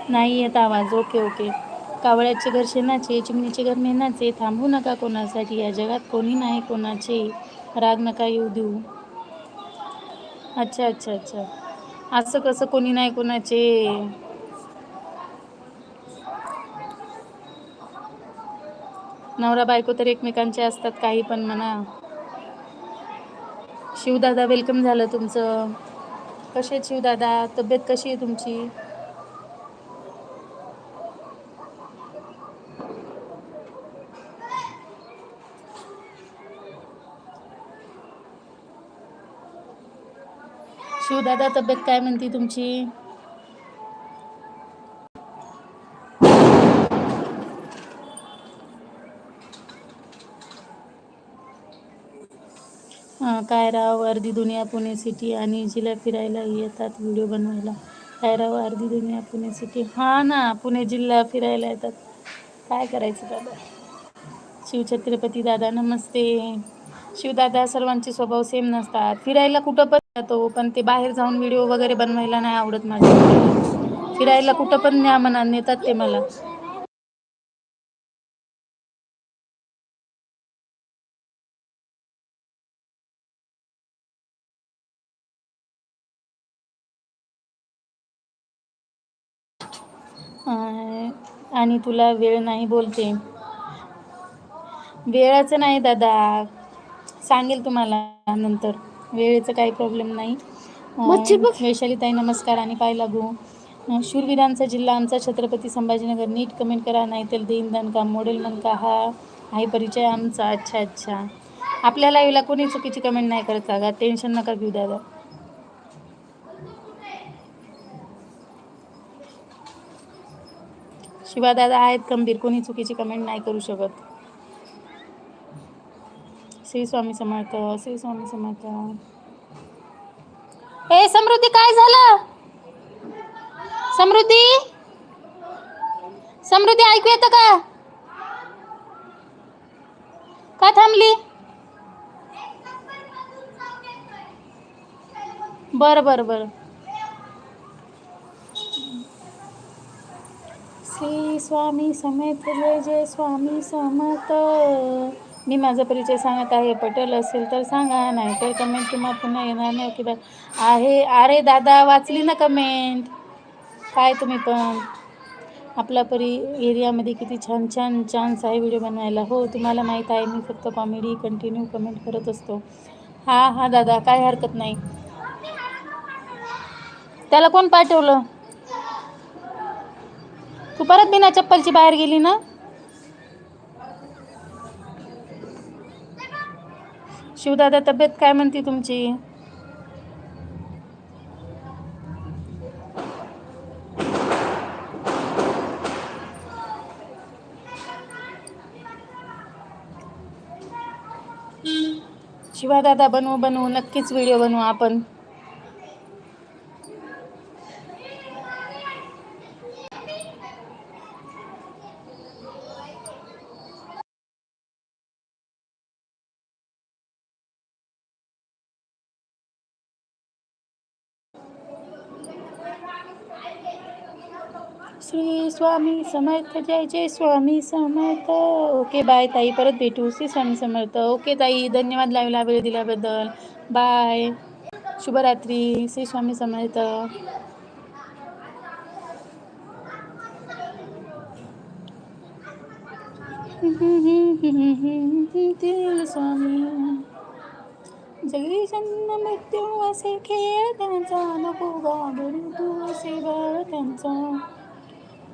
नाही येत आवाज. Okay okay. कावळ्याचे घर शेणाचे, चिमणीचे घर मेणाचे, थांबू नका कोणासाठी, या जगात कोणी नाही कोणाचे, राग नका येऊ देऊ. अच्छा अच्छा अच्छा. असं कसं कोणी नाही कोणाचे? नवरा बायको तर एकमेकांचे असतात, काही पण म्हणा. शिवदादा वेलकम झालं तुमचं. कसे आहेत शिवदादा? तब्येत कशी आहे तुमची? शिवदादा तब्येत काय म्हणते तुमची? काय राव, अर्धी दुनिया पुणे सिटी आणि जिला फिरायला येतात व्हिडिओ बनवायला. काय राव, अर्धी दुनिया पुणे सिटी. हा ना, पुणे जिल्हा फिरायला येतात. काय करायचं दादा. शिवछत्रपती दादा नमस्ते. शिवदादा, सर्वांचे स्वभाव सेम नसतात. फिरायला कुठं पण जातो, पण ते बाहेर जाऊन व्हिडिओ वगैरे बनवायला नाही आवडत माझ्या. फिरायला कुठं पण न्या म्हणा, नेतात ते मला. आणि तुला वेळ नाही बोलते. वेळाचं नाही दादा, सांगेल तुम्हाला नंतर. वेळेचं काही प्रॉब्लेम नाही. वैशालीताई नमस्कार आणि पाय लागू. शूरवीरांचा जिल्हा आमचा छत्रपती संभाजीनगर. नीट कमेंट करा नाही तर देईन दणका. मॉडेल म्हणका हा आहे परिचय आमचा. अच्छा अच्छा. आपल्या लाईव्हला कोणी चुकीची कमेंट नाही करत का? टेन्शन नका घेऊ दादा. शिवादादा आहेत खंबीर, कोणी चुकीची कमेंट नाही करू शकत. श्री स्वामी समर्थ, श्री स्वामी समर्थ. ए समृद्धी, काय झालं? समृद्धी, समृद्धी ऐकू येतं का? का थांबली? बरं बरं बरं. श्री स्वामी समर्थ, जय जय स्वामी समर्थ. मी माझा परिचय सांगत आहे, पटेल असेल तर सांगा, नाही तर कमेंट किंवा पुन्हा येणार नाही. Okay bye. आहे. अरे दादा, वाचली ना कमेंट. काय तुम्ही पण. आपला एरियामध्ये किती छान छान चान्स आहे व्हिडिओ बनवायला. हो, तुम्हाला माहीत आहे, मी फक्त कॉमेडी कंटिन्यू कमेंट करत असतो. हां हां दादा, काय हरकत नाही. त्याला कोण पाठवलं? तू परत बिना चप्पलची बाहेर गेली ना? शिवदादा, तब्येत काय म्हणते तुमची? शिवादादा, बनवू नक्कीच व्हिडिओ बनवू आपण. श्री स्वामी समर्थ, जय जय स्वामी समर्थ. ओके बाय ताई, परत भेटू. श्री स्वामी समर्थ. ओके ताई, धन्यवाद लाईव्हला वेळ दिल्याबद्दल. बाय, शुभरात्री. श्री स्वामी समर्थ. स्वामी जगदी जन्म मृत्यू असे खेळ त्यांचा, नको घाबरू तू असे बाळ त्यांचा,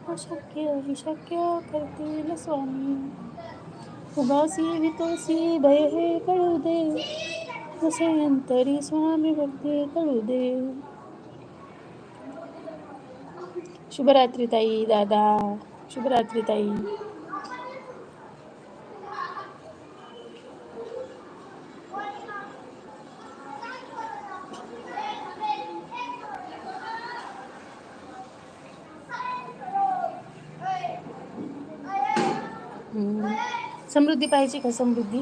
अशक्य विशक्य करतील स्वामी. उदासी वितोसी भय हे कळू दे, असे अंतरी स्वामी भक्ती कळू दे. शुभरात्री ताई, दादा. शुभरात्री ताई. समृद्धी पाहिजे का? समृद्धी